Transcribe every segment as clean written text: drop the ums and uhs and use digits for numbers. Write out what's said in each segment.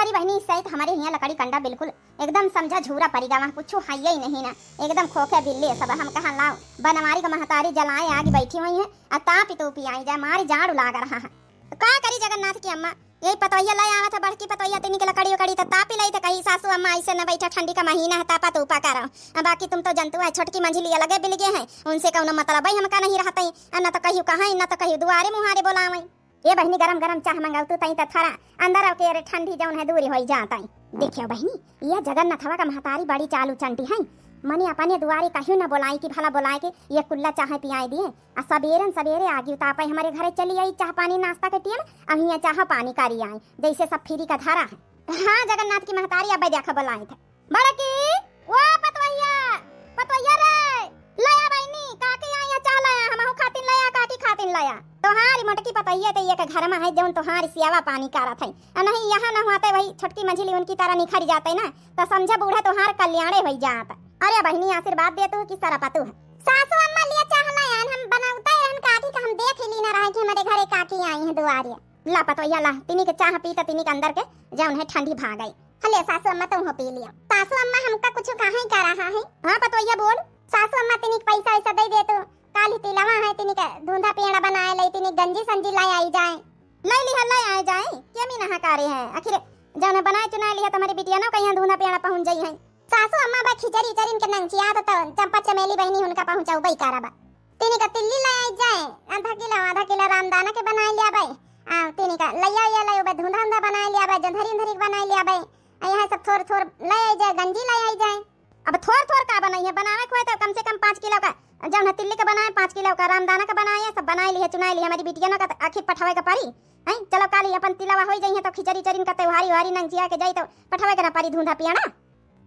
अरे बहनी इस सहित हमारे यहाँ लकड़ी कंडा बिल्कुल एकदम समझा झूरा परी गावा कुछ है ही नहीं ना, एकदम खोखे बिल्ली सब। हम कहा लाओ बनवारी का महतारी जलाए आगे बैठी हुई है और तापी तोपी आई जाए मारी झाड़ू लाग रहा है। तो का करी जगन्नाथ की अम्मा यही पतोइया लाई आवा था बड़की पतोइया तीनी के लकड़ी उकड़ी तो तापी लाई तो कही सासू अम्मा ऐसे न बैठा ठंडी का महीना है तापा तो उपा कर बाकी तुम तो जंतु है छोटकी मंझली अलगे बिलगे हैं उनसे कौन मतलब है हमका नहीं रहता न तो कहियो कहाँ न तो कहियो दुआरे मुहारे बोलावई। ये बहनी गरम गरम चाह मंगाऊ तू तई तो थरा अंदर के रे ठंडी जौन है दूरी हो जाता है। देखियो बहनी यह जगन्नाथवा का महतारी बड़ी चालू चंटी है मने अपने दुआरे कहियो न बोलाई कि भला बोलाए के ये कुल्ला चाह पियाई दिए आ सबेरन सबेरे आगी उतापे हमारे घरे चली आई चाह पानी नाश्ता के टियन अब यहाँ चाह पानी करी आई जैसे सब फ्री का धारा है। हाँ जगन्नाथ की महतारी अब देखा बोलाई थे बड़की वो पतवैया पतवैया रे लया बहनी काकी आया चाह लया हमहु खातिन लया काकी खातिन लया तोहारी मोटकी पतैया ते ये के घर में है जौन तोहारी सियावा पानी करत है नहीं यहाँ न होते वही छोटकी मंझली उनकी तरह निखर जाते ना तो समझे बूढ़ा तोहार कल्याणे हो जात। अरे बहनी आशीर्वाद दे तू कि सारा पातू है सासू अम्मा लिया चाह लायन हम बनावता रहन काकी का हम देख ही लीना रहे कि हमारे घरे काकी आई है दुआरिया ला पतोइया ला तिनी के चाह पी त तिनी के अंदर के जौन है ठंडी भाग गई। हले सासू अम्मा तुम हो पी लिया। सासू अम्मा हमका कुछ कहां ही कर रहा है। हां पतोइया बोल। सासू अम्मा तिनी के पैसा ऐसा दे दे तो काली तिलवा है तिनी के धुंधा पेड़ा बनाए ले तिनी गंजी संजी लाई आई जाए ले लिया लाई आई जाए के मी नहा करे है आखिर जौन बनाए चुनाए लिया तुम्हारी बिटिया न कहीं धुंधा पेड़ा पहुंच जाई है। सासू अम्मा बा खिचड़ी चरिन के नंचिया तो चंपा चमेली बहनी उनका पहुंचाऊ बई कराबा तिनी का तिल्ली लाई आई जाए आधा किलो रामदाना के बनाए लिया भाई तिनी का लैया या लाई बे धुंधा धुंधा बनाए लिया भाई जंधरी धरी बनाए लिया भाई यहां सब थोड़ थोड़ ले आई जाए गंजी लाई आई जाए। अब थोड़ थोड़ का बनाई है बनावे को तो कम से कम 5 किलो का जौन तिल्ली का बनाए 5 किलो का रामदाना का बनाए सब बनाए लिए चुनाए लिए हमारी बिटिया न का आखिर पठावे का पारी हैं चलो काली अपन तिलवा हो जाई है तो खिचड़ी चरिन का त्योहारी वारी नंचिया के जाई तो पठावे का पारी धुंधा पियाना।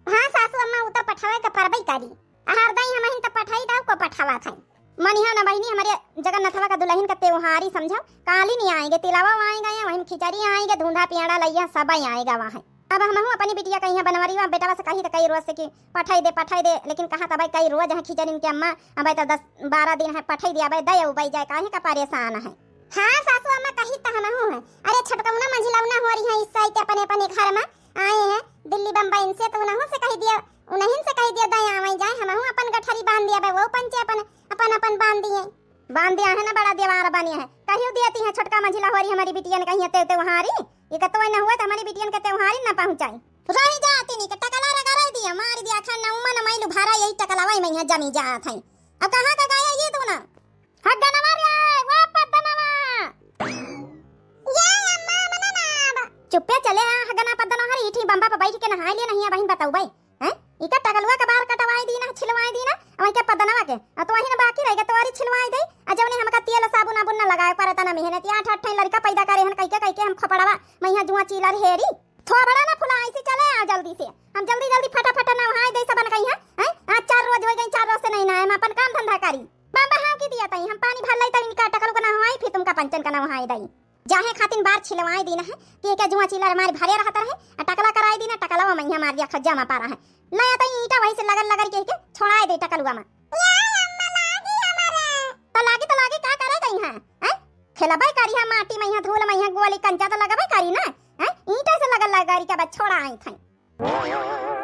हां सासू अम्मा उ तो पठावे का परबई करी हर दई हम हिन तो पठाई दाव को पठावा था मनिहा ना बहनी हमारे जगन्नाथवा का दुल्हन का त्योहारी समझो काली नहीं आएंगे तिलवा आएगा वहीं खिचड़ी आएंगे धुंधा पियाड़ा लैया सब आएगा वहां। अब हम अपनी बिटिया कहीं बनवारी वहां बेटा से कही तो कई रोज से कि पठाई दे लेकिन कहा था भाई कई रोज है खिचड़ी के अम्मा अब तो 10-12 दिन है पठाई दिया भाई दया उबाई जाए काहे का परेशान है। हां सासू अम्मा कही तो हम है अरे छटकौना मंझिलौना हो रही है इस साइड अपने अपने घर में आए हैं दिल्ली बम्बई से तो उन्हों से कही दिया उन्हीं से कही दिया दया आवे जाए हम अपन गठरी बांध दिया भाई वो पंचे अपन बांध दिया है ना बड़ा देवार बनिया है कहियो देती है छोटका मंझिला हो रही हमारी बिटिया ने कहीं त्योहारी ये कतो न हुआ तो हमारी बिटिया के त्योहारी ना पहुंचाई रही जाती नहीं के टकला रगड़ दिया मार दिया खाना उमन मैलू भारा यही टकला वही में जमी जात है। अब कहां का गाया ये तू ना हट गनवा रे वापस गनवा ये अम्मा मनना चुप्पे चले हगना पदना हरी इठी बम्बा पे बैठ के नहा लिया नहीं बहन बताऊ भाई हैं इका टगलवा के बाहर कटवाई दी ना छिलवाई दी ना वही के पदनवा के तो वही ना बाकी रह गया तोरी छिलवाई दे अजवने हमका तेल साबुन आबुन ना लगाए परता ना मेहनत 8-8 लड़का पैदा करे हन कह के हम खपड़वा मैया जुआ चीलर हेरी थोड़ा ना फुला ऐसे चले आ जल्दी से हम जल्दी फटाफट ना वहां दे सबन कहीं हैं आज 4 रोज हो गई 4 रोज से नहीं ना हम अपन काम धंधा करी बाबा हां की दिया तई हम पानी भर लाई तई इनका टकल को ना होई फिर तुमका पंचन का ना वहां दई जाहे खातिन बार छिलवाई दी ना है कि के जुआ चीलर हमारे भरे रहता है टकला कराई दी ना टकला मैया मार दिया खज्जा में पारा है नया तई ईटा वहीं से लगल के छोड़ाए दे टकलुआ में तो लागी का करे तई हां खेलबाई करी है माटी में यहां धूल में यहां गोली कंचा तो लगाबे करी ना हैं ईटा से लगल लगारी के बाद छोड़ा आई थई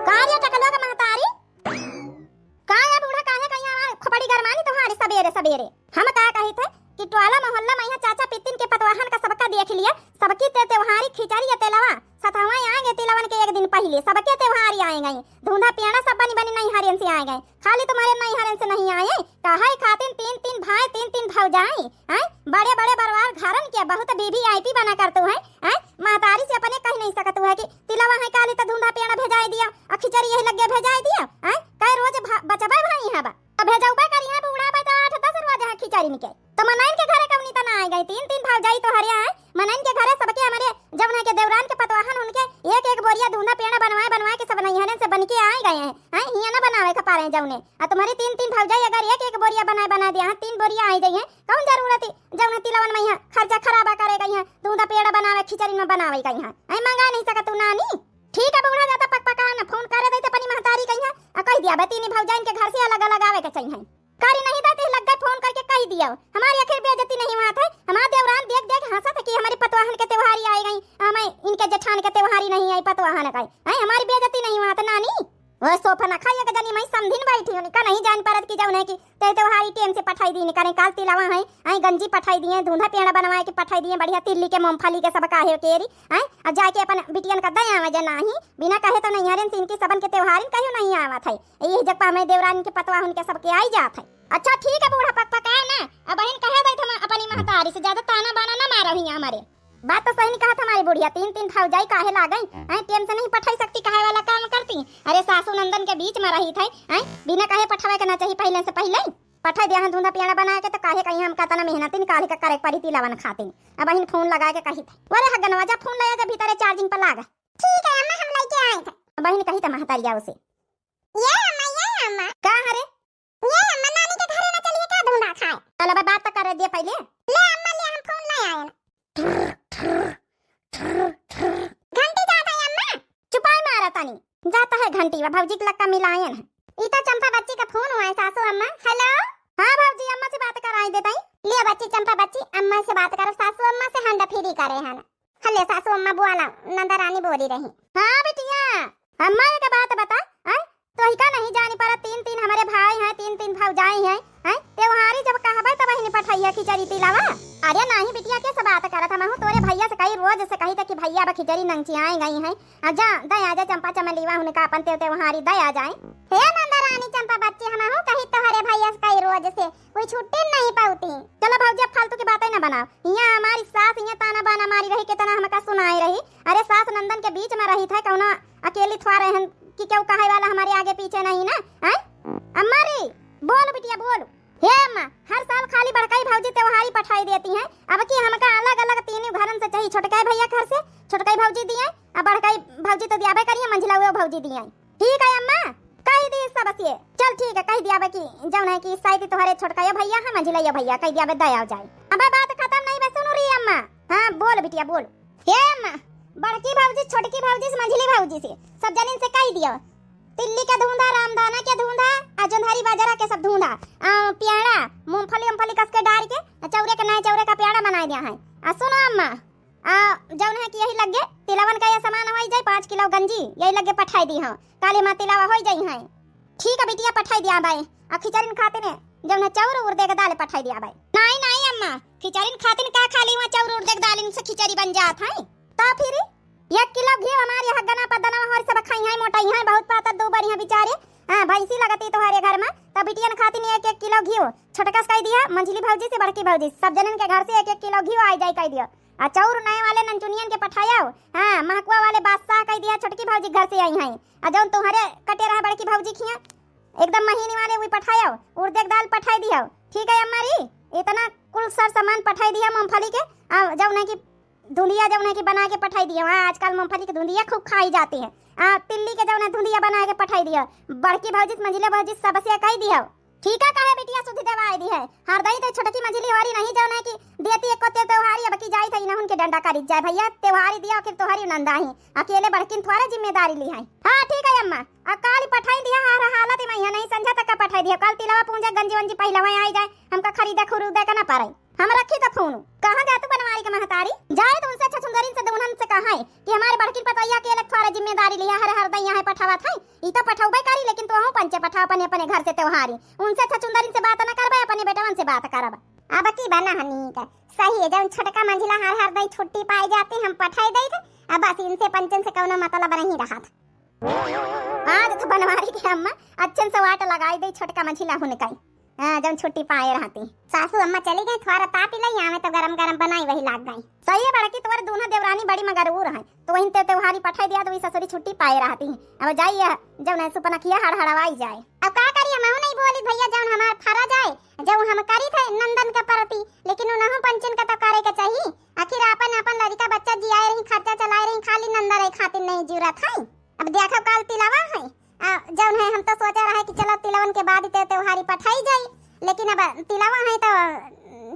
कार्य टकलुआ का महतारी काया बूढ़ा काहे कहिया खोपड़ी गरमानी तुम्हारी सबेरे हम का कही थे कि टोला मोहल्ला में चाचा पितिन के पतवाहन का सबका देख लिया सबकी त्योहारी खिचड़ी या तेलवा सतवा आएंगे तिलवन के एक दिन पहले सबके त्योहारी आएंगे धुंधा पियाड़ा सब बनी नहीं हरियन से आएंगे खाली तुम्हारे नहीं हरियन से नहीं आए कहा खातिन 3 भाई 3 भौजाई हैं बड़े परिवार घरन के बहुत वीवीआईपी बना करतू है महतारी से अपने कह नहीं सकत है कि तिलवा है काली तो धुंधा पियाड़ा भेजाई दिया और खिचड़ी यही लगे भेजाई दिया हैं कई रोज बचबा भाई है बा भेजाऊबा करी है बूढ़ा बा तो 8-10 रोज है खिचड़ी में के तो मनैन के घरे कवनी तना आ गई 3 भौजाई तो हरिया है मनैन के घरे सबके हमारे जब के देवरान के पतवाहन उनके एक बोरिया धुंधा पेड़ा बनवाए के सब नैहरे से बन के आ गए हैं हिया ना बनावे का पारे जौने आ तुम्हारी 3 भौजाई अगर एक बोरिया बना दिया 3 बोरिया आई गई है कौन जरूरत जौने तिलवन में खर्चा खराबा करे गई है धुंधा पेड़ा बनावे खिचड़ी में बनावे गई है आई मंगा नहीं सकत तू नानी ठीक है बूढ़ा जाता पका ना फोन करे दे अपनी महतारी कही है कह दिया बे 3 भौजाई के घर से अलग आवे के चाहिए करी नहीं देती लग गए फोन करके कही कही दियो, हमारी आखिर बेइज्जती नहीं हुआ था। हमारा देवरान देख देख हंसा था कि हमारी पतवाहन के त्योहारी आए गई, हमें इनके जेठान के त्योहारी नहीं आई पतवाहन का। है हमारी बेइज्जती नहीं हुआ था नानी। वो सोफा ना खाइए जानी मैं समझिन बैठी हूं का नहीं जान परत की जौन है कि ते त्योहारी टेम से पठाई दी करे काल तिलावा है आई गंजी पठाई दिए, धुंधा पेड़ा बनवाए के पठाई दिए, बढ़िया तिल्ली के मूंगफली के सब काहे केरी है। अब जाके अपन बिटियन का दया आवे नहीं बिना कहे तो नहीं हरन इनकी सबन के त्योहारी कहियो नहीं आवत है। यही जब हमें देवरानी के पतवाहन के सबके आई जात है। अच्छा ठीक है बूढ़ा पक पका ना, अब बहन कहे दे हम अपनी महतारी से ज्यादा ताना बाना ना मारही हमारे। बात तो सही नहीं कहा हमारी बुढ़िया, तीन तीन थाव जाई काहे लागई हैं, टेम से नहीं पठाई सकती काहे वाला काम करती। अरे सासू नंदन के बीच में रही थई हैं, बिना कहे पठावे के ना चाहिए पहले से पहले पठाई दिया धुंधा पियाड़ा बना के तो काहे कहीं हम कहता ना मेहनत निकाल के करे पड़ी तिलावन खाती। अब बहन फोन लगा के कही थी बोले हगनवा जा फोन लगा के भीतर चार्जिंग पर लागा। ठीक है अम्मा हम लेके आए थे। बहन कही त महतारिया उसे ये अम्मा का हरे ये अम्मा नानी के घर ना चलिए का ढूंढा खाए। चलो बात तो कर दिए पहले ले अम्मा ले हम फोन ले आए ना। घंटी जाता है अम्मा चुपाई मारा तानी जाता है घंटी वा भौजी के लक्का मिलायन है। इता चंपा बच्ची का फोन हुआ है सासू अम्मा। हेलो हां भौजी अम्मा से बात कराई देताई। ले बच्ची चंपा बच्ची अम्मा से बात करो, सासू अम्मा से हंडा फेरी करे है ना। हले सासू अम्मा बुआला नंदा रानी बोली रही। हां बेटिया अम्मा का बात बता हैं, तो ही का नहीं जानी पर तीन तीन हमारे भाई हैं, तीन तीन भौजाई हैं हैं, त्योहारी जब कहबे तब ही पठाइया खिचड़ी तिलावा। अरे नहीं बिटिया के सब बात करत हम तोरे भैया से कई रोज से कही तक कि भैया बा खिचड़ी नंची आए गई हैं। आजा दया आजा चंपा चमलीवा उनका अपन त्योहारी दया जाए। हे नंदा रानी चंपा बच्ची हम हूं कही तोहरे भैया से कई रोज से कोई छुट्टी नहीं पाउती। चलो भौजी अब फालतू की बातें ना बनाओ। यहाँ हमारी सास यहाँ ताना बाना मारी रही कितना हमका सुनाई रही। अरे सास नंदन के बीच में रही था कौनो अकेली थवा रहे कि क्यों कहे वाला हमारे आगे पीछे नहीं ना हैं। अम्मा रे बोल बिटिया बोल। हे अम्मा हर साल खाली बड़काई भौजी त्योहारी पठाई देती हैं, अब की हमका अलग अलग तीनों घरन से चाहिए। छोटकाई भैया घर से छोटकाई भौजी दिए अब बड़काई भौजी तो दियाबे करिए, मंझला हुए भौजी दिए। ठीक है अम्मा कह दी सब ये चल ठीक है कह दियाबे की जौन है कि साइड तुम्हारे छोटकाई भैया है मंझला भैया कह दियाबे दया हो जाए। अब बात खत्म नहीं बस सुनो री अम्मा। हां बोल बिटिया बोल। हे अम्मा बड़की भौजी छोटकी भौजी से मंझली भौजी से सब जनिन से कह दियो तिल्ली का धुंधा रामदाना के धुंधा अजंधारी बाजरा के सब धुंधा प्याड़ा मूंगफली कस के डाल के चौरे के नए चौरे का प्याड़ा बना दिया है। सुनो अम्मा जौन है कि यही लगे तिलवन का ये सामान हो जाए 5 किलो गंजी यही लगे पठाई दी हां काली मां तिलावा हो जाई है। ठीक है बिटिया पठाई दिया भाई आ खिचड़ीन खाते ने जौन है चौर उड़ दे के दाल पठाई दिया भाई। नहीं नहीं अम्मा खिचड़ीन खाते का खाली वहां चौर उड़ दे के दाल से खिचड़ी बन जात है। तो फिर 1 किलो घी हमारे यहाँ गना पदना और सब खाई है मोटाई है बहुत पाता दो बढ़िया बेचारे। हां भैंसी लगती तुम्हारे घर में तब बिटियन खाती नहीं 1 किलो घी छोटकस कह दिया मंझली भौजी से बड़की भौजी सब जनन के घर से 1 किलो घी आ जाए कह दिया। आ चौर नए वाले नंचुनियन के पठाया हां महकुआ वाले बादशाह कह दिया छोटकी भौजी घर से आई है। आ जौन तुम्हारे कटे रहा बड़की भौजी खिया एकदम महीने वाले वही पठाया उड़द दाल पठाई दिया। ठीक है अम्मा री इतना कुल सर सामान पठाई दिया मूंगफली के जौन है कि धुंधिया जौन है कि बना के पठाई दिया। आजकल मूंगफली की धुंधिया खूब खाई जाती है। तिल्ली के जौन है धुंधिया बना के पठाई दिया बड़की भौजी मंझले भौजी सबसे कह दिया। ठीक है कहे बिटिया सुधी दवाई दी है हर दई तो छोटकी मंझली वारी नहीं जौन है कि देती एको त्योहारी अब की जाई थई ना उनके डंडा करी जाए भैया त्योहारी दिया फिर तोहारी नंदा ही अकेले बड़किन थोड़ा जिम्मेदारी ली है। हां ठीक है अम्मा काली पठाई दिया हर हालत में नहीं संझा तक का पठाई दिया कल तिलवा पूंजा गंजी वंजी पहले वहीं आई जाए हमका खरीदा खरीदा का ना पारे हम रखी तो फोन कहां जा तू बनवारी के महतारी जाए तो उनसे अच्छा सुंदरी से दुनन से कहा है कि हमारे बड़की पतैया के अलग थोड़ा जिम्मेदारी लिया हर दैया है पठावा था ई तो पठाउबे करी लेकिन तो हम पंचे पठा अपने अपने घर से त्योहारी उनसे अच्छा सुंदरी से बात ना करबे अपने बेटवन से बात करब। अब की बना हनी का सही है जब छोटका मंझला हर दई छुट्टी पाई जाते हम पठाई दई थे अब बस इनसे पंचन से कोनो मतलब नहीं रहा था। आज तो बनवारी के अम्मा अच्छे से वाट लगाई दई छोटका मंझला हुन कई जब छुट्टी पाए रहती सासू अम्मा चली गई थोड़ा ताप लाई आवे तो गरम गरम बनाई वही लाग गई। सही है बड़की तुम्हारे दोनों देवरानी बड़ी मगरूर है तो वहीं त्योहारी पठाई दिया तो वही ससुरी छुट्टी पाए रहती अब जाइए जब न सुपना किया हड़हड़ाई जाए। अब का करिए मैं नहीं बोली भैया जब हमार फरा जाए जब हम करी थे नंदन का प्रति लेकिन उन्होंने पंचन का तो करे के चाहिए आखिर अपन अपन लड़का बच्चा जियाए रही खर्चा चलाए रही खाली नंदा रही खातिर नहीं जरूरत है। अब देखो कल तिलवा है जौन है हम तो सोचा रहे कि चलो तिलवन के बाद त्योहारी पठाई जाए लेकिन अब तिलवा है तो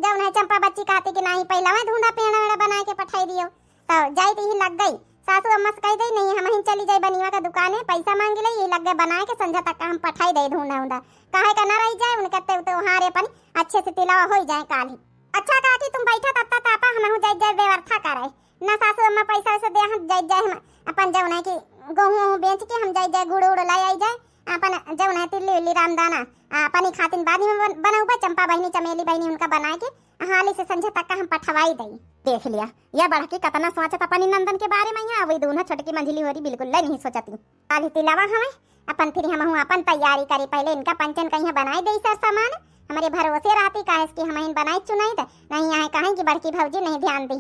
जौन है चंपा बच्ची कहती कि नहीं पहला में धुंधा पेड़ा बना के पठाई दियो तो जाई तो ही लग गई सासू अम्मा से कह दई नहीं हम ही चली जाई बनिया का दुकान है पैसा मांग ले ये लग गए बनाए के संझा तक हम पठाई दे ढूंढा उंदा काहे का ना रह जाए उनके ते वहां रे अपन अच्छे से तिलावा हो जाए काल ही। अच्छा काकी तुम बैठा तब तक आपा हम हो जाए व्यवस्था करे ना सासू अम्मा पैसा वैसे दे हम जाए हम अपन जौन है कि गेहूं बेच के हम जाए गुड़ उड़ लाई आई जाए अपन जौन है तिल्ली उल्ली रामदाना अपनी खातिन बाद में बनाऊबा चंपा बहनी चमेली बहनी उनका बनाए के हाली से संझे तक हम पठवाई दई। देख लिया या बढ़ के कतना सोचत अपनी नंदन के बारे में यहाँ वही दोनों छोटकी मंझली होरी बिल्कुल नहीं सोचती काली तिलावा हमें अपन फिर हम अपन तैयारी करी पहले इनका पंचन कहीं बनाई दई सर सामान हमारे भरोसे रहती काहे कि हम इन बनाई चुनाई त नहीं यहाँ कहें कि बड़की भौजी नहीं ध्यान दी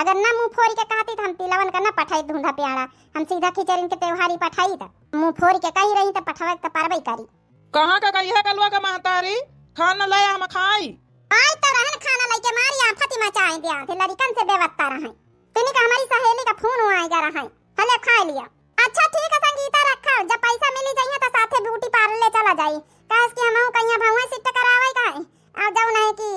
अगर ना मुंह फोड़ के कहती तो हम तिलवन का ना पठाई ढूंढा प्यारा हम सीधा खिचड़ी के त्योहारी पठाई था मुंह फोड़ के कही रही तो पठवा तो पारबई करी। कहाँ का कही है कलवा का महतारी खाना लाया हम खाई आई तो रहन खाना लेके मारी आफत मचाए दिया थे लड़कन से बेवत्ता रहे तिनी का हमारी सहेली का फोन आएगा रहा हले खा लिया। अच्छा ठीक है संगीता रखा जब पैसा मिली जाइए तो साथे ब्यूटी पार्लर ले चला जाई काहे कि हम कहिया भौवा सिट करावे काहे आ जाऊ नहीं कि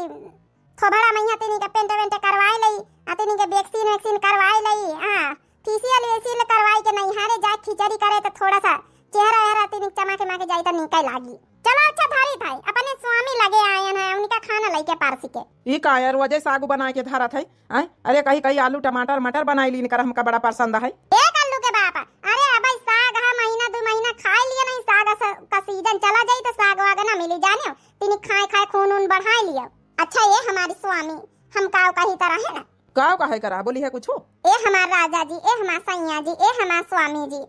थोबड़ा मैया तिनी का पेंट वेंट करवाई लई आ तिनी के वैक्सीन करवाई लई हां फेशियल वेसियल करवाई के नहीं हारे जा खिचड़ी करे तो थोड़ा सा चेहरा यारा तिनी चमके माके जाई तो निकल लागी। चलो अच्छा धारी थाई अपने स्वामी लगे आयन है उनका खाना लेके पारसी के ई का यार वजह साग बना के धारा थे अरे कहीं कहीं आलू टमाटर मटर बनाई ली कर हमका बड़ा पसंद है एक आलू के बाप अरे भाई साग हा महीना 2 महीना खा लिया नहीं साग का सीजन चला जाई तो साग वाग ना मिली जाने तिनी खाए खून उन बढ़ा लिया। अच्छा ये हमारी स्वामी हम काव कही तरह है ना काव काहे करा बोली है कुछ ए हमार राजा जी ए हमार सैया जी ए हमार स्वामी जी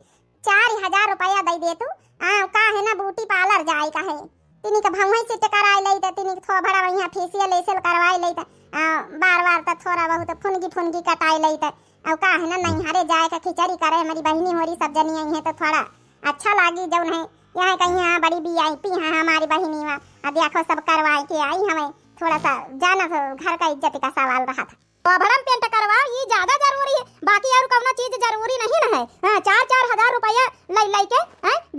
4000 रुपया दे दे तू का है ना ब्यूटी पार्लर जाए का है तिनी का भौवा से कराई लई त तिनी थोड़ा बड़ा वहां फेशियल एशियल करवाई लई त बार त थोड़ा बहुत फुनगी कटाई लई त औ का है ना नहीं हरे जाए का खिचड़ी करे हमारी बहनी होरी सब जनी आई है तो थोड़ा अच्छा लागी जौन है यहाँ कहीं यहाँ बड़ी वीआईपी है हमारी बहनी वहाँ देखो सब करवाए के आई हमें थोड़ा सा जाना तो घर का इज्जत का सवाल रहा था तो भरम पेंट करवाओ ये ज्यादा जरूरी है बाकी और कौन चीज जरूरी नहीं ना है 4-4 हजार रुपया लई के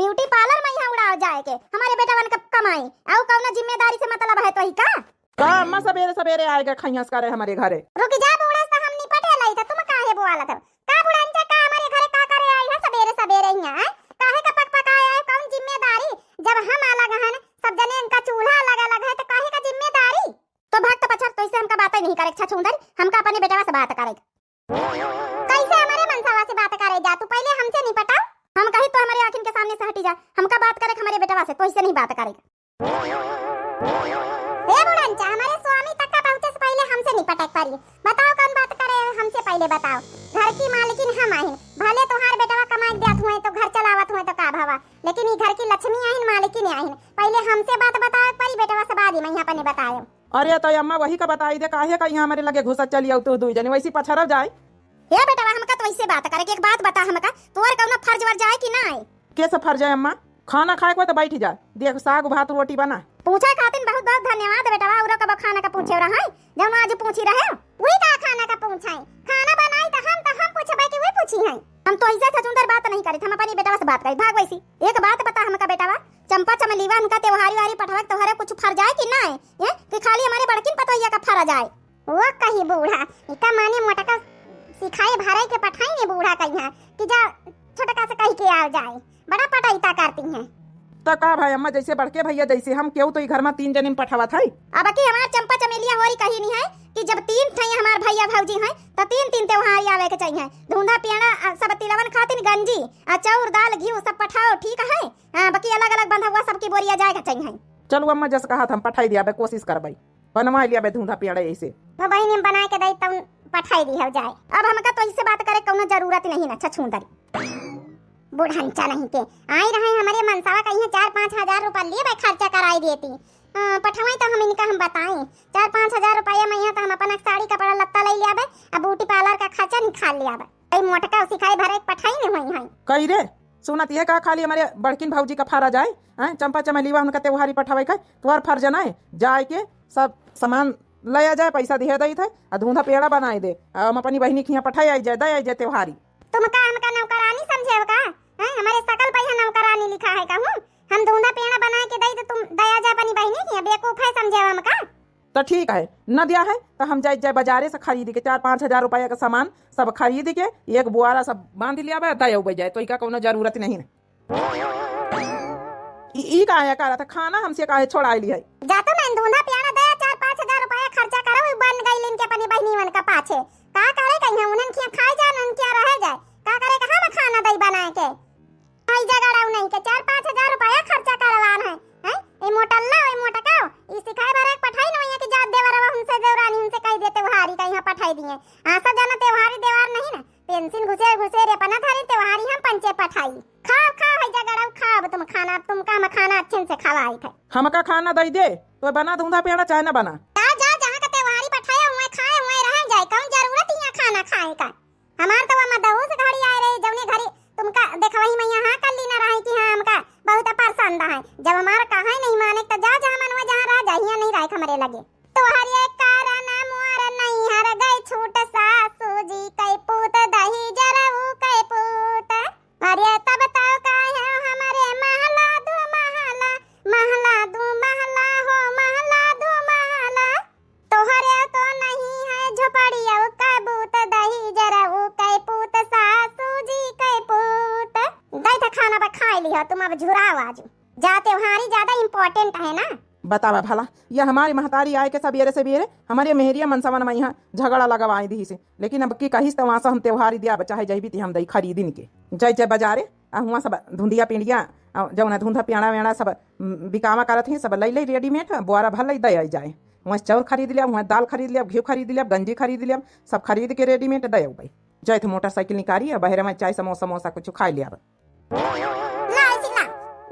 ब्यूटी पार्लर में यहाँ उड़ा जाए के हमारे बेटा बन कमाई और कौन जिम्मेदारी से मतलब है तो ही का अम्मा सवेरे सवेरे आएगा खैयास करे हमारे घरे रुक जा बूढ़ा सा हम निपटे लई था तुम काहे बोला था का बुढ़ांचा का हमारे घरे का करे आई है सवेरे सवेरे यहाँ काहे का पक पकाया है कौन जिम्मेदारी जब हम अलग हैं सब जने इनका चूल्हा अलग है तो काहे का जिम्मेदारी तो भक्त पछर तो इसे हमका बात ही नहीं करे छछुंदर हमका अपने बेटवा से बात करे कैसे हमारे मनसावा से बात करे जा तू पहले हमसे नहीं पटा हम कही तो हमारे आंखिन के सामने से हटी जा हमका बात करे हमारे बेटवा से तो इससे नहीं बात करेगा ए बुढ़ंचा हमारे स्वामी तक का पहुंचे से पहले हमसे नहीं पटक पारी बताओ कौन बात करे हमसे पहले बताओ घर की मालकिन हम आहिन भले तोहार बेटवा कमाई देत हुए तो घर चलावत हुए तो का भावा लेकिन ये घर की लक्ष्मी आहिन मालकिन आहिन पहले हमसे बात बताओ परी बेटवा से बाद में यहाँ अपने बताओ। अरे तो अम्मा वही का बताई दे काहे का यहाँ हमारे लगे घुसा चली आउ तो 2 जने वैसी पछरब जाए हे बेटवा हमका तो ऐसे बात करे कि एक बात बता हमका तोर कौनो फर्ज वर जाए कि ना आए कैसे फर्ज है अम्मा खाना खाए को तो बैठ जा देख साग भात रोटी बना पूछा खातिन बहुत बहुत धन्यवाद बेटवा और कब खाना का पूछे रहा है जब आज पूछी रहे वही का खाना का पूछाई खाना बनाई तो हम पूछबे कि वही पूछी है हम तो ऐसे सुंदर बात नहीं करी हम अपनी बेटवा से बात करी भाग वैसी एक बात बता हमका बेटवा चंपा चमेलीवा हमका त्योहारी वारी पठवा तोहरे कुछ फर जाए कि ना है कि खाली हमारे बड़किन पतोहिया का फरा जाए वो कही बूढ़ा इका माने मोटा का सिखाए भारे के पठाई ने बूढ़ा कहिया कि जा छोटा से कह के आ जाए बड़ा पटाईता करती हैं तो का भाई अम्मा जैसे बड़के भैया जैसे हम क्यों तो घर में 3 जने में पठावा था अब की हमार चंपा चमेलिया होरी कही नहीं है कि जब 3 थे हमार भैया भौजी हैं तो 3 त्योहार आवे के चाहिए धुंधा पियाड़ा सब तिलवन खातिन गंजी चाउर दाल घी सब पठाओ ठीक है बाकी अलग अलग बंधा हुआ सबकी बोरिया जाए के चाहिए। चलो अम्मा जैसे कहा हम पठाई दिया कोशिश करबई बनवा लिया धुंधा पियाड़ा ऐसे तो बहनी बना के दई तब पठाई दी हो जाए अब हमका तो इससे बात करे कोनो जरूरत नहीं ना छछुंदरी बुढ़ंचा नहीं के आई रहे हमारे मनसावा कहीं 4-5 हजार रुपया लिए खर्चा कराई देती पठवाई तो हम इनका हम बताएं 4-5 हजार रुपया में यहाँ तो हम अपना साड़ी कपड़ा लत्ता ले लिया अब ब्यूटी पार्लर का खर्चा निकाल लिया भाई मोटका सिखाई भरे पठाई नहीं हुई है कही रे सुनत है का खाली हमारे बड़किन भौजी का फारा जाए चंपा चमेलीवा उनका त्योहारी पठावे का तोहर फर्ज ना है जाए के सब सामान ले जाए पैसा दिया दई थे धुंधा पेड़ा बनाए दे हम अपनी बहनी की पठाई आई जाए त्योहारी तुम का हमका नौकरानी समझे का हमारे सकल पैसा नौकरानी लिखा है कहूं हम धुंधा पेड़ा बना के दई तो तुम दया जा अपनी बहनी की बेवकूफ है समझे हमका तो ठीक है, न दिया है तो हम जाए जाए बाजारे से खरीद के 4-5 हजार रुपया का सामान सब खरीद के एक बुआरा सब बांध लिया दया उब जाए, तो इका कोनो जरूरत नहीं है। ई का आया करा था खाना हमसे काहे छोड़ाई ली है। जातो मैं धुंधा प्याना दया 4-5 हजार रुपया खर्चा करो बन गई इनके अपनी बहनी मन का पाछे का करे कहीं उनन के खाए जाए उनन के रह जाए का करे कहां में खाना दई बना के आई जगड़ाऊ नहीं के 4-5 हजार रुपया खर्चा करवान है हैं ए मोटल्ला ए मोटकाओ ई सिखाए बारे पठाई नहीं कि जात देवरवा हमसे देवरानी हमसे कह देते त्योहारी का यहां पठाई दिए आसा जाना त्योहारी देवार नहीं ना पेंशन घुसे घुसे रे पना थारी त्योहारी हम पंचे पठाई खाओ खाओ है जगड़ाऊ खाओ तुम खाना तुम का में खाना अच्छे से खवाई थे हमका खाना दई दे तो बना दूंगा पेड़ा चाहे ना बना जा जा जहां का त्योहारी पठाया हुए खाए हुए रह जाए कौन जरूरत है खाना खाए का हमार तो वहां दहू से घड़ी आए रहे जौने घड़ी तुमका देखवही मैं यहां कर ली ना रही कि हां हमका बहुत पसंद है जब हमारा कहा ही नहीं माने तो जा जहां मनवा जहां रह जाइए नहीं रहे हमरे लगे तोहरे कारण मोर नहीं हर गई छूट सासू जी कई पूत दही जरऊ कई पूत अरे तब बताओ का है हमारे महला दो महला महला दो महला हो महला दो महला तोहरे तो नहीं है झोपड़िया कई पूत दही जरऊ कई पूत सासू जी कई पूत दई था खाना पर खा लिया तुम अब झुराओ आज जा त्योहारी ज्यादा इम्पोर्टेंट है ना बतावा भला ये हमारी महतारी आए के सबेरे से बेरे हमारे मेहरिया मनसवन में यहाँ झगड़ा लगवाई दी से, लेकिन अब की कहिस तो वहाँ से हम त्योहारी दिया चाहे जही थी हम दही खरीदिन के जय जय बाजारे वहाँ सब धुंधिया पिंडिया जौन धुंधा पियाणा वेणा सब बिकावा करत ही सब लई रेडीमेड बुआरा भर लई दे जाए वहाँ चाउर खरीद लिया वहाँ दाल खरीद लिया घी खरीद लिया गंजी खरीद लिया सब खरीद के रेडीमेड दे भाई जय थे मोटरसाइकिल निकाली है बहरे में चाय समोसा समोसा कुछ खा लिया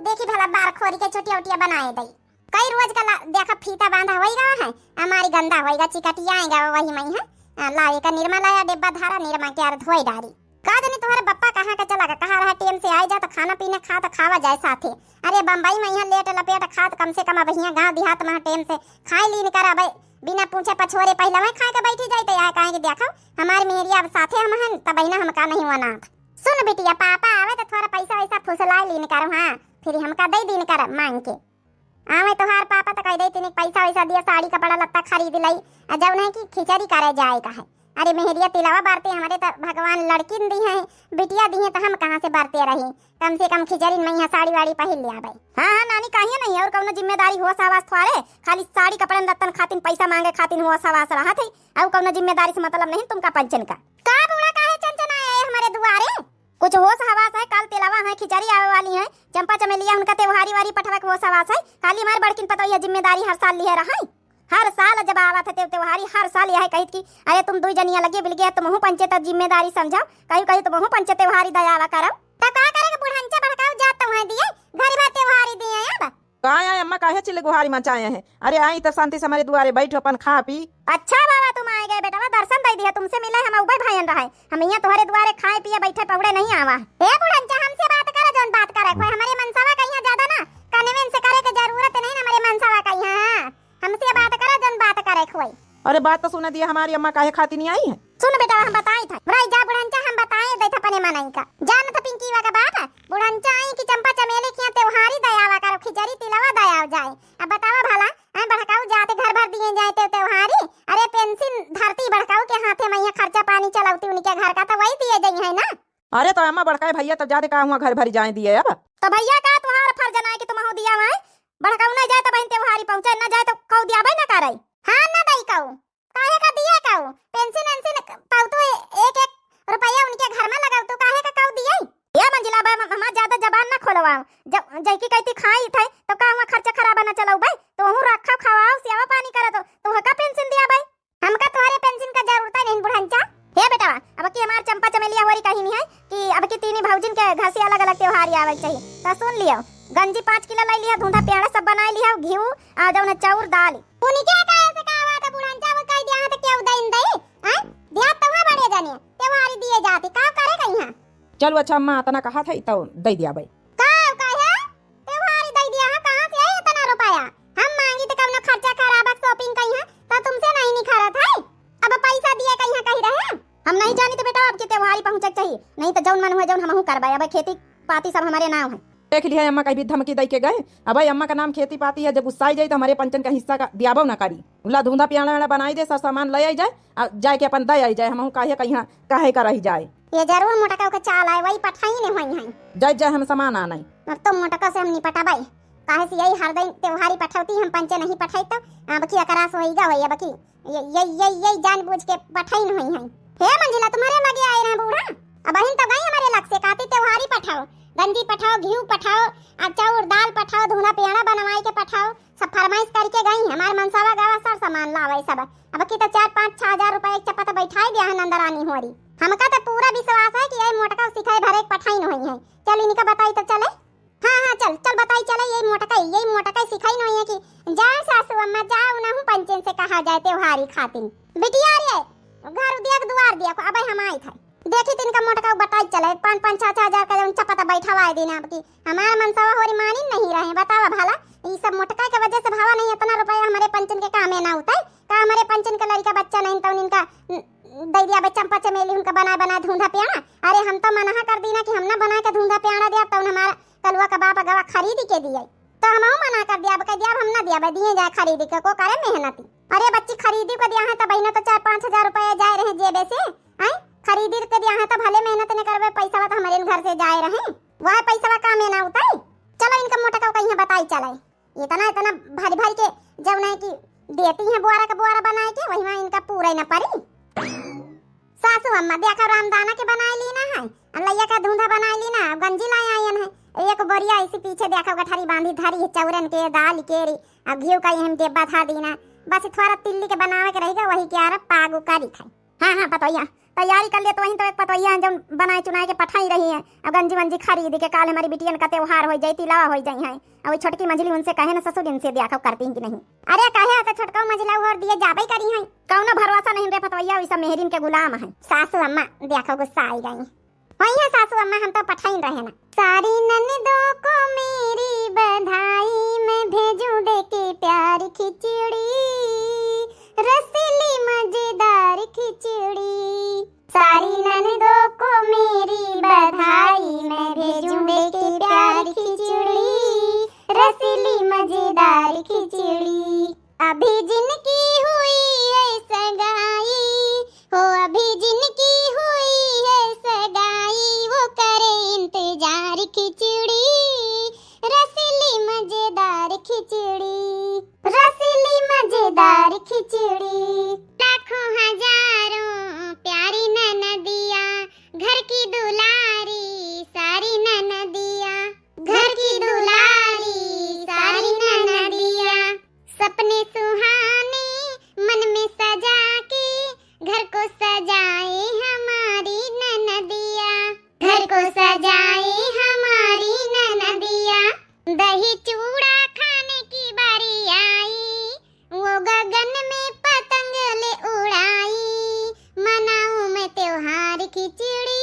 देखी भला बार खोरी के छोटिया उटिया बनाए दई कई रोज का देखा फीता बांधा होई रहा है हमारी गंदा होएगा चिकटिया आएगा वही मई है लाए का निर्मा लाया डिब्बा धारा निर्मा के यार धोई डारी का जाने तुम्हारे बप्पा कहां का चला कहां रहा टेम से आए जा तो खाना पीना खा तो खावा जाए साथे अरे बम्बई में यहाँ लेट लपेट खात कम से कम अब यहाँ गांव देहात में टेम से खाई लीन कर अब बिना पूछे पछोरे पहले मैं खा के बैठी जाए तो यहाँ कहे कि देखो हमारी मेरी अब साथे हम हैं तब बहिना हमका नहीं वना सुन बेटिया पापा आवे तो थोड़ा पैसा वैसा फुसला लीन करो हां फिर हमका दे दिन कर मांग के आवे तोहार पापा तो कह दे तीन पैसा वैसा दिया साड़ी कपड़ा लत्ता खरीद लई जब नहीं कि खिचड़ी करे जाए का है अरे मेहरिया तिलावा बारते हमारे तो भगवान लड़की दी है बिटिया दी है तो हम कहाँ से बारते रही कम से कम खिचड़ी में यहाँ साड़ी वाड़ी पहन लिया भाई हाँ हाँ नानी कहिए नहीं और कौनो जिम्मेदारी हुआ सवास थोड़े खाली साड़ी कपड़ा लत्तन खातिन पैसा मांगे खातिन हुआ सवास रहा थे और कौनो जिम्मेदारी से मतलब नहीं तुमका पंचन का बूढ़ा काहे चंचन आए हमारे दुआरे कुछ होश हवास है काल तिलावा है खिचड़ी आवे वाली है चंपा चमेलिया उनका त्योहारी वारी पठवा के होश हवास है खाली हमारे बड़किन पता यह जिम्मेदारी हर साल लिए रहा हर साल जब आवा था त्योहारी हर साल यह कहित कि अरे तुम दुई जनिया लगे बिल गया तुम पंचे तब जिम्मेदारी समझाओ कहीं कहीं तुम पंचे त्योहारी दयावा करो तो का करेगा बुढ़ांचा भड़काओ जात तो वहां दिए घर भर त्योहारी दिए अब कहाँ आए अम्मा काहे चिल्ले गुहारी मचाए हैं अरे आई तो शांति से हमारे दुआरे बैठो अपन खा पी अच्छा बाबा तुम आए गए बेटा दर्शन दे दिया तुमसे मिले हम उबे भाईन रहे हम यहाँ तुम्हारे दुआरे खाए पिए बैठे पौड़े नहीं आवा ए बुढ़ांचा हमसे बात करे जोन बात करे कोई हमारे मनसावा का यहाँ ज्यादा ना कन्वेंस से करे के जरूरत नहीं ना हमारे मनसावा का यहाँ हमसे बात करे जोन बात करे कोई अरे बात तो सुना दिया हमारी अम्मा काहे खाती नहीं आई है सुन बेटा हम बताई था भाई जा बुढ़ांचा हम बताए दे था पने मनाई का जान था पिंकीवा का बात है बुढ़ांचा आई कि चंपा चमेली की त्योहारी दयावा करो खिचड़ी तिलावा दयाव जाए अब बतावा भला आई भड़काऊ जाते घर भर दिए जाए त्योहारी अरे पेंशन धरती भड़काऊ के हाथे में खर्चा पानी चलाती उनके घर का तो वही दिए जाई है ना अरे तो अम्मा बड़काए भैया तब जाते कहा हुआ घर भरी जाए दिए अब तो भैया का तुम्हारा फर्ज ना है कि तुम हो दिया है भड़काऊ ना जाए तो बहन त्योहारी पहुंचे ना जाए तो कौ दिया भाई ना करे हां ना दई कऊ काहे का दिया कऊ पेंशन पेंशन पाउतो एक रुपया उनके घर में लगाऊ तो काहे का कऊ दिए या मंजिला बा हम ज्यादा जबान ना खोलवाओ जब जैकी कहती खाई थे तो का हुआ खर्चा खराब ना चलाऊ भाई तो हूं रखा खवाओ सेवा पानी करे तो का पेंशन दिया भाई हमका तुम्हारे पेंशन का जरूरत नहीं बुढ़ांचा हे बेटा अब की हमार चंपा चमेलिया वाली कहानी है कि अब की तीन भौजिन के घर से अलग अलग त्योहार आवे चाहिए तो सुन लियो गंजी 5 किलो ले लिया धुंधा प्याड़ा सब बना लिया घी आ जौन चाउर दाल उनके काहे से कावा का बुढ़ांचा वो कह दिया त केउ देन दे हैं दिया तो वहां बड़े जाने त्योहारी दिए जाते का करे कहिया चलो अच्छा अम्मा इतना कहा था तो दे दिया भाई का कहे त्योहारी दे दिया है कहां से है इतना रुपया हम मांगी तो कौनो खर्चा खराब शॉपिंग कहिया तो तुमसे नहीं निखरा था अब पैसा दिए कहिया कहि रहे हम नहीं जानी तो बेटा आपकी त्योहारी पहुंचक चाहिए नहीं तो जौन मन हुए जौन हमहू करबे अब खेती पाती सब हमारे नाम है देख लिया अम्मा कहीं भी धमकी दे के गए। अब भाई अम्मा का नाम खेती पाती है, जब गुस्सा जाए तो हमारे पंचन का हिस्सा का दियाबो ना करी। उला धुंधा पियाना बनाई दे, सब सामान ले आई जाए और जाए के अपन दे आई जाए। हम काहे कहीं काहे का रही जाए। ये जरूर मोटका के चाल आए, वही पठाई नहीं हुई है। जाए जाए हम सामान आना। अब तो मोटका से हम नहीं पटाबाई, काहे से यही हर दिन त्योहारी पठौती हम पंचे नहीं पठाई तो अब की अकरास होईगा होई। अब की ये जानबूझ के पठाई नहीं हुई है। हे मंजिला तुम्हारे लगे आए रहे बूढ़ा, अब बहन तो गई हमारे लग से काती त्योहारी पठाओ, गंजी पठाओ, घी पठाओ, चाउर दाल पठाओ, धुना पेड़ा बनवाई के पठाओ, सब फरमाइश करके गई। हमार मनसावा गावा सब सामान लावे सब। अब की तो 4-5-6 हजार रुपए एक चप्पा तो बैठाई दिया है नंदरानी होरी। हमका तो पूरा विश्वास है कि ये मोटका सिखाए भरे पठाई नहीं हुई है। चल इनका बताई तो चले। हाँ चल चल बताई चले। यही मोटका सिखाई नहीं है कि जाओ सासू अम्मा जाओ ना हूँ पंचन से कहा जाए त्योहारी खातिर। बिटिया रे घर दिया द्वार दिया अब हम आई था देखी तिनका मोटका बताई चले 5-5-6 हजार का चप्पा तो बैठावा देना। अब की हमारा मनसावा होरी मानी नहीं रहे। बतावा भाला ये सब मोटका के वजह से भावा नहीं इतना रुपया हमारे पंचन के कामे ना होता है का। हमारे पंचन का लड़का बच्चा नहीं तो इनका दे दिया चंपा चमेली उनका बना धुंधा प्याड़ा। अरे हम तो मना कर दी ना कि हम ना बना के धुंधा प्याड़ा दिया तो हमारा कलुआ का बाप गवा खरीद के दिया तो हम मना कर दिया। कह दिया हम ना दिया दिए जाए खरीद के को करे मेहनती। अरे बच्ची खरीदी को दिया है तो बहना तो 4-5 हजार रुपया जाए रहे जेबे से आई खरीदी के दिया है तो भले मेहनत न करवे पैसा तो हमारे घर से जाए रहे वह पैसा का में ना होता है। चलो इनका मोटा का कहीं बताई चले इतना भारी भारी के जब नहीं कि देती है बुआरा का बुआरा बना के वही में इनका पूरा न परी। सासू अम्मा देखा रामदाना के बनाई ली ना है लैया का धुंधा बनाई ली ना गंजी लाई आयन है एक बोरिया इसी पीछे देखा गठारी बांधी धरी चौरन के दाल के अब घी का हम डेब्बा था दीना बस थोड़ा तिल्ली के बनावे के रहेगा वही के आरा पागू करी खाई। हाँ पतैया तैयारी कर ले तो वहीं तो एक पतैया जब बनाए चुनाए के पठाई रही है। अब गंजी वंजी खरीद के काल हमारी बिटियन का त्योहार हो जाए तिलावा हो जाए है। अब छोटकी मंझली उनसे कहे ना ससुर इनसे देखा करती कि नहीं। अरे कहे तो छोटका मंझला और दिए जाबे करी है कौनो भरोसा नहीं रे पतैया वैसा मेहरीन के गुलाम है। सासू अम्मा देखो गुस्सा आई गई वही है सासू अम्मा हम तो पठाई रहे ना। सारी ननदों को मेरी बधाई मैं भेजूं दे के प्यार खिचड़ी रसीली मजेदार खिचड़ी। सारी ननदों को मेरी बधाई मैं भेजूं दे के प्यार खिचड़ी रसीली मजेदार खिचड़ी। अभी जिनकी हुई है सगाई हो अभी जिनकी हुई है सगाई वो करे इंतजार खिचड़ी रसीली मजेदार खिचड़ी रसीली मजेदार खिचड़ी। लाखों हजारों प्यारी ननदिया घर की दुलारी सारी ननदिया घर की दुलारी सारी ननदिया सपने सुहाने मन में सजा के घर को सजाए हमारी ननदिया घर को सजाए हमारी ननदिया। दही चूड़ा खाने की बारी आई वो गगन में पतंग ले उड़ाई मनाऊं मैं त्योहार खिचड़ी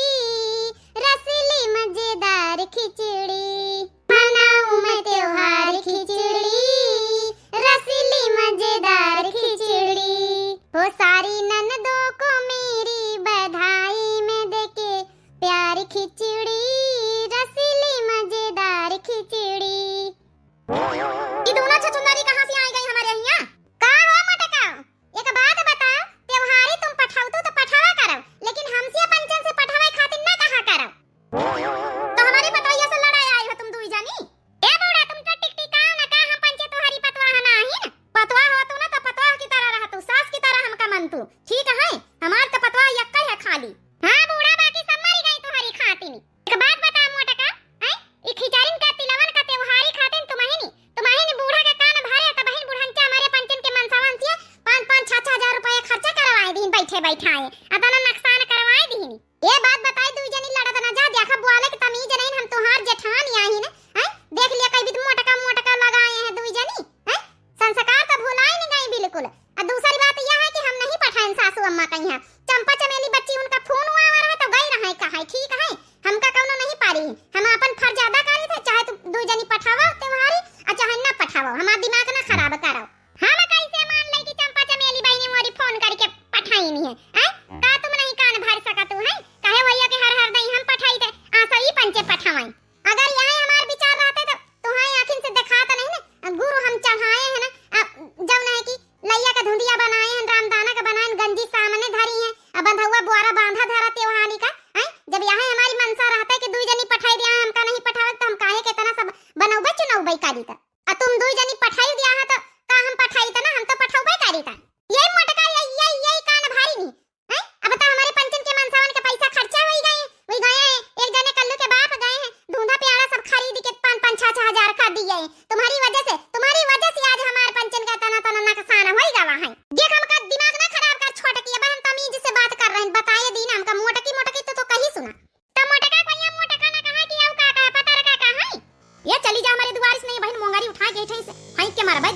रसीली मजेदार खिचड़ी मनाऊं मैं त्योहार खिचड़ी रसीली मजेदार खिचड़ी। हो सारी ननदों को मेरी बधाई में देके प्यार खिचड़ी रसीली मजेदार खिचड़ी। ये दोनों छछुंदरी कहाँ से आई गई हमारे यहाँ का हो मटका। एक बात बता त्योहारी तुम पठाओ तो पठावा करो लेकिन हमसे पंचन से पठावे खातिर ना कहा करो। तो हमारी पतोइया से लड़ाई आई हो तुम दुई जानी। ए बूढ़ा तुम तो टिकटिकाओ ना का हम पंचे तोहरी पतवा ना आही ना पतवा हो तू ना तो पतवा की तरह रह तू सास की तरह हमका मन तू ठीक है हमार तो पतवा यक्का है खाली। हां बूढ़ा बाकी सब मरी गई तुम्हारी खातिर। एक बात बता मोटका है ई खिचड़ीन का तिलवन का त्योहारी खातिर तुम्हारी बूढ़ा के कान भरे त बहन बुढ़ंचा हमारे पंचन के मनसावन से 5-5-6 हजार रुपया खर्चा करवाए दीन बैठे बैठाए अतना नुकसान करवाए दीन। ये बात बताई दुई जनी लड़त ना जा देखा बुआले के तमीज नहीं हम तोहार जेठान आई ना है देख लिया कई भी मोटका लगाए हैं दुई जनी है संस्कार तो भुलाई नहीं गई बिल्कुल। और दूसरी बात यह है कि हम नहीं पठाएं सासू अम्मा का यहाँ चंपा चमेली बच्ची उनका फोन हुआ रहा तो गई रहा कहा ठीक है हमका कौनो नहीं पारी हम अपन फर्ज अदा करे थे चाहे तुम दुई जनी पठावा त्योहारी और चाहे ना पठावा हमारा दिमाग ना खराब करो। हम कैसे मान ले कि चंपा चमेली बहनी मोरी फोन करके पठाई नहीं है का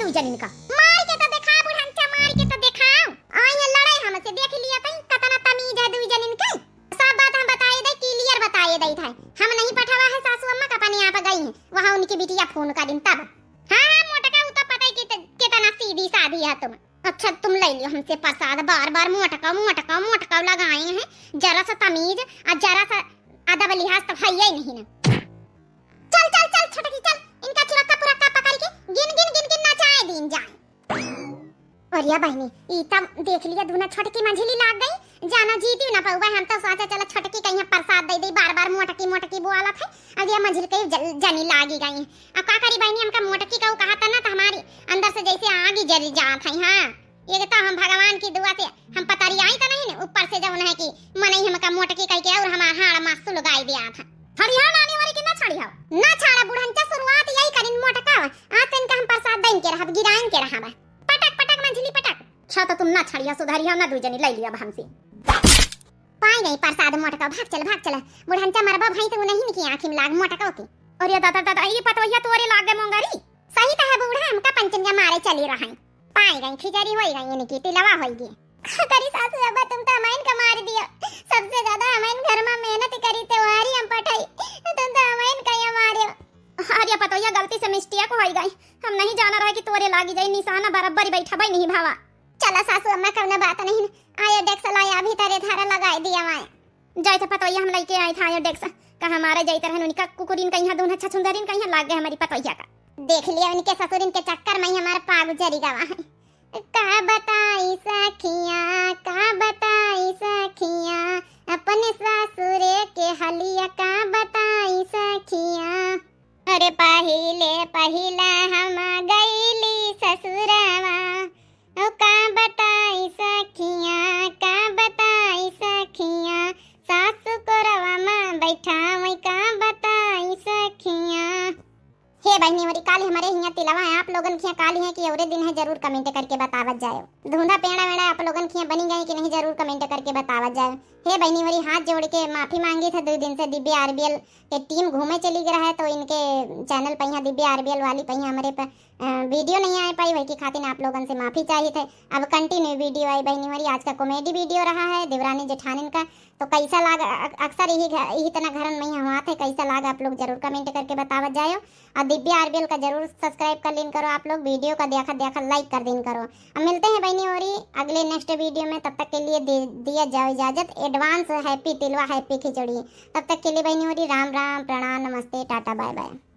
दू जनिन का मार के तो देखा बुढ़ंचा मार के तो दिखाओ आई है लड़ाई हमसे देख लिया कहीं कतना तमीज है दू जनिन के सब बात हम बताए दे क्लियर बताए दे था हम नहीं पठावा है सासू अम्मा का पानी आप गई है वहां उनकी बिटिया फोन का दिन तब हां मोटका उ तो पता ही कितना सीधी सादी है तुम अच्छा तुम ले लियो हमसे प्रसाद बार-बार मोटका लगाए हैं जरा सा तमीज और जरा सा अदब लिहाज तो है ही नहीं ना चल छोटकी चल इनका चुरक्का पुरक्का पकड़ के गिन नचाए दिन जाए और या बहनी ई तब देख लिया दूना छोटकी मंझली लाग गई जाना जीती ना पाऊबा हम तो सोचा चला छोटकी कहीं प्रसाद दे दे बार-बार मोटकी बोला था अब ये मंझली कहीं जनी लागी गई अब का करी बहनी हमका मोटकी का कहा था ना तो हमारी अंदर से जैसे आग ही जल जात है हां ये तो हम भगवान की दुआ से हम पतारी आई तो नहीं ऊपर से जब है कि मनई हमका मोटकी कह के और हमार हाड़ मासु लगाई दिया था हरिया नानी वाली के ना छड़ी हो ना छाड़ा बुढ़ंचा शुरुआत यही करिन मोटका आज तन का हम प्रसाद देन के रहब गिराइन के रहब पटक मंझली पटक अच्छा तो तुम ना छड़िया सुधारिया ना दूजनी ले लिया हमसे पाई नहीं प्रसाद मोटका भाग चल बुढ़ंचा मरबा भाई तो नहीं की आंखी में लाग मोटका के और ये दादा ये पतवैया तोरे लाग गए मोंगरी सही तो है बूढ़ा हमका पंचंगा मारे चली रहा पाई गई खिचड़ी होई गई इनकी तिलवा होई करी सासू अब तुम तो हमाइन का मार दिया सबसे ज्यादा हमाइन घर में मेहनत करी त्योहारी हम पठाई तुम तो हमाइन का ये मारे अरे पतो या गलती से मिस्टेक हो गई हम नहीं जाना रहे कि तोरे लागी जाई निशाना बराबर बैठा भाई नहीं भावा चला सासू अम्मा कवना बात नहीं आयो डेक्स लाया अभी तारे धारा लगाई दिया मैं जाय तो पतो हम लेके आए था आयो डेक्स का हमारे जाईते रहन उनका कुकुरिन कहीं दून अच्छा सुंदरिन कहीं लाग गए हमारी पतोया का देख लिया उनके ससुरिन के चक्कर में हमारा पाग जरी गवा है का बताई सखिया अपने ससुरे के हलिया का बताई सखिया अरे पहिले हम गईली ससुरवा ओ का बताई सखिया सासु को रवा में बैठा वही का बताई सखिया हे बहनी हमारी काली हमारे हिया तिलवा है आप लोगन खिया काली है कि औरे दिन है जरूर कमेंट करके बतावत जाओ धुंधा पेड़ा वेड़ा आप लोगन खिया बनी गई कि नहीं जरूर कमेंट करके बतावत जाओ हे बहनी हमारी हाथ जोड़ के माफी मांगी था 2 दिन से दिव्या आरबीएल के टीम घूमे चली गया है तो इनके चैनल पर यहाँ दिव्या आरबीएल वाली पर हमारे पर वीडियो नहीं आ पाई वही की खातिर आप लोगन से माफी चाहिए थे अब कंटिन्यू वीडियो आई बहनी हमारी आज का कॉमेडी वीडियो रहा है देवरानी जेठानिन का तो कैसा लगा अक्सर यही तना घर में हुआ थे कैसा लगा आप लोग जरूर कमेंट करके बतावत जाओ और दिव्या आरबीएल का जरूर सब्सक्राइब कर लेन करो आप लोग वीडियो का देखा लाइक कर देन करो अब मिलते हैं बहनी और अगले नेक्स्ट वीडियो में तब तक के लिए दिया जाओ इजाजत एडवांस हैप्पी तिलवा हैप्पी खिचड़ी तब तक के लिए बहनी और राम राम प्रणाम नमस्ते टाटा बाय बाय।